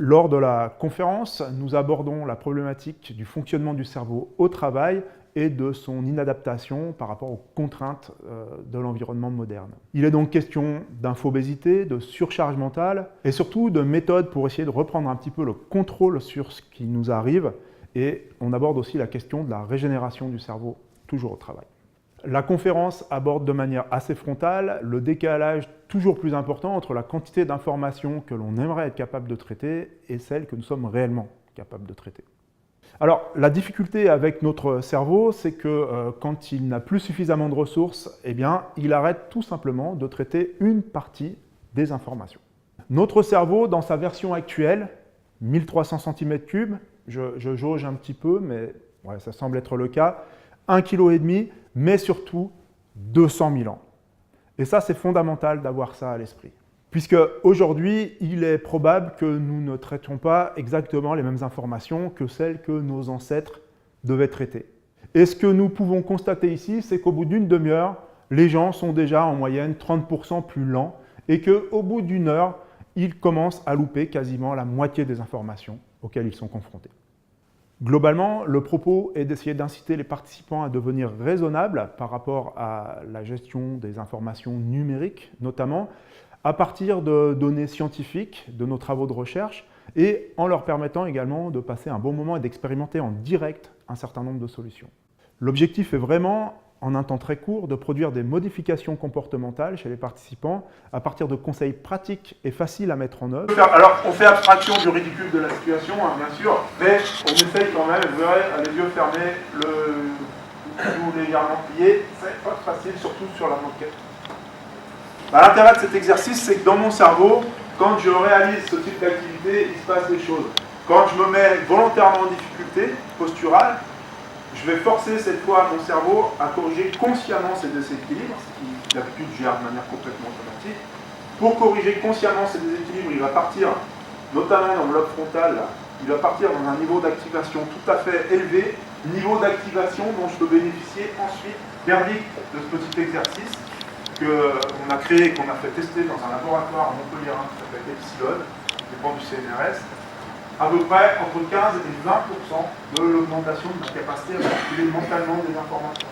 Lors de la conférence, nous abordons la problématique du fonctionnement du cerveau au travail et de son inadaptation par rapport aux contraintes de l'environnement moderne. Il est donc question d'infobésité, de surcharge mentale et surtout de méthodes pour essayer de reprendre un petit peu le contrôle sur ce qui nous arrive, et on aborde aussi la question de la régénération du cerveau, toujours au travail. La conférence aborde de manière assez frontale le décalage toujours plus important entre la quantité d'informations que l'on aimerait être capable de traiter et celle que nous sommes réellement capables de traiter. Alors, la difficulté avec notre cerveau, c'est que quand il n'a plus suffisamment de ressources, eh bien, il arrête tout simplement de traiter une partie des informations. Notre cerveau, dans sa version actuelle, 1300 cm3, je jauge un petit peu, mais ouais, ça semble être le cas, 1,5 kg, mais surtout 200 000 ans. Et ça, c'est fondamental d'avoir ça à l'esprit. Puisque aujourd'hui, il est probable que nous ne traitions pas exactement les mêmes informations que celles que nos ancêtres devaient traiter. Et ce que nous pouvons constater ici, c'est qu'au bout d'une demi-heure, les gens sont déjà en moyenne 30% plus lents et qu'au bout d'une heure, ils commencent à louper quasiment la moitié des informations auxquelles ils sont confrontés. Globalement, le propos est d'essayer d'inciter les participants à devenir raisonnables par rapport à la gestion des informations numériques, notamment à partir de données scientifiques, de nos travaux de recherche, et en leur permettant également de passer un bon moment et d'expérimenter en direct un certain nombre de solutions. L'objectif est vraiment, en un temps très court, de produire des modifications comportementales chez les participants à partir de conseils pratiques et faciles à mettre en œuvre. Alors, on fait abstraction du ridicule de la situation, hein, bien sûr, mais on essaye quand même, vous verrez, les yeux fermés, le genou légèrement plié, c'est pas facile, surtout sur la moquette. L'intérêt de cet exercice, c'est que dans mon cerveau, quand je réalise ce type d'activité, il se passe des choses. Quand je me mets volontairement en difficulté posturale, je vais forcer cette fois mon cerveau à corriger consciemment ces déséquilibres, ce qui d'habitude gère de manière complètement automatique. Pour corriger consciemment ces déséquilibres, il va partir, notamment dans le lobe frontal, là, il va partir dans un niveau d'activation tout à fait élevé, niveau d'activation dont je peux bénéficier ensuite, verdict de ce petit exercice qu'on a créé, qu'on a fait tester dans un laboratoire à Montpellier qui s'appelle Epsilon, qui dépend du CNRS, à peu près entre 15 et 20% de l'augmentation de la capacité à manipuler mentalement des informations.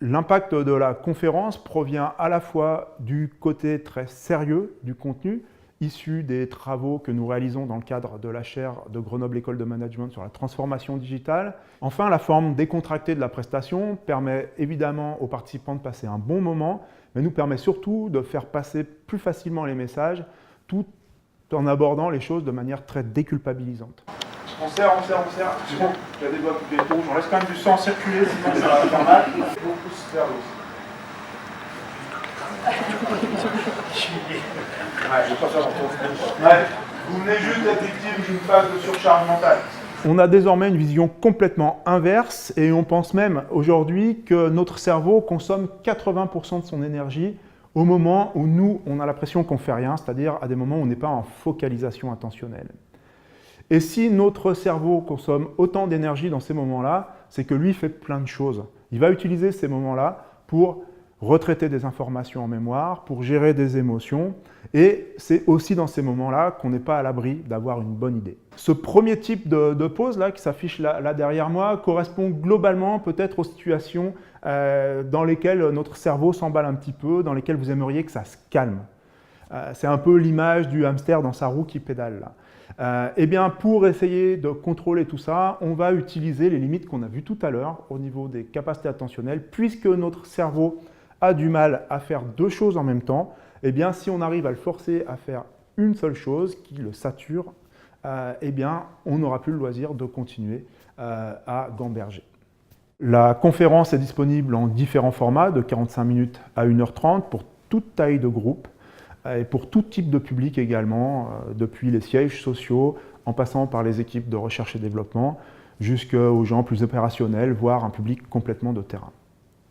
L'impact de la conférence provient à la fois du côté très sérieux du contenu, issu des travaux que nous réalisons dans le cadre de la chaire de Grenoble École de Management sur la transformation digitale. Enfin, la forme décontractée de la prestation permet évidemment aux participants de passer un bon moment, mais nous permet surtout de faire passer plus facilement les messages, tout en abordant les choses de manière très déculpabilisante. On serre. C'est bon, il y a des doigts qui béton, j'en laisse quand même du sang circuler, sinon ça va faire mal. Beaucoup se faire aussi. Ouais, je vais pas faire longtemps. Ouais, vous venez juste d'être victime d'une phase de surcharge mentale. On a désormais une vision complètement inverse et on pense même aujourd'hui que notre cerveau consomme 80% de son énergie au moment où nous, on a l'impression qu'on ne fait rien, c'est-à-dire à des moments où on n'est pas en focalisation attentionnelle. Et si notre cerveau consomme autant d'énergie dans ces moments-là, c'est que lui fait plein de choses. Il va utiliser ces moments-là pour retraiter des informations en mémoire, pour gérer des émotions, et c'est aussi dans ces moments-là qu'on n'est pas à l'abri d'avoir une bonne idée. Ce premier type de pause là, qui s'affiche là derrière moi correspond globalement peut-être aux situations dans lesquelles notre cerveau s'emballe un petit peu, dans lesquelles vous aimeriez que ça se calme. C'est un peu l'image du hamster dans sa roue qui pédale là. Eh bien, pour essayer de contrôler tout ça, on va utiliser les limites qu'on a vues tout à l'heure au niveau des capacités attentionnelles, puisque notre cerveau a du mal à faire deux choses en même temps. Eh bien, si on arrive à le forcer à faire une seule chose qui le sature, eh bien, on n'aura plus le loisir de continuer à gamberger. La conférence est disponible en différents formats, de 45 minutes à 1h30 pour toute taille de groupe et pour tout type de public également, depuis les sièges sociaux, en passant par les équipes de recherche et développement, jusqu'aux gens plus opérationnels, voire un public complètement de terrain.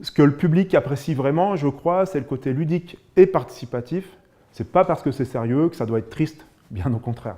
Ce que le public apprécie vraiment, je crois, c'est le côté ludique et participatif. Ce n'est pas parce que c'est sérieux que ça doit être triste, bien au contraire.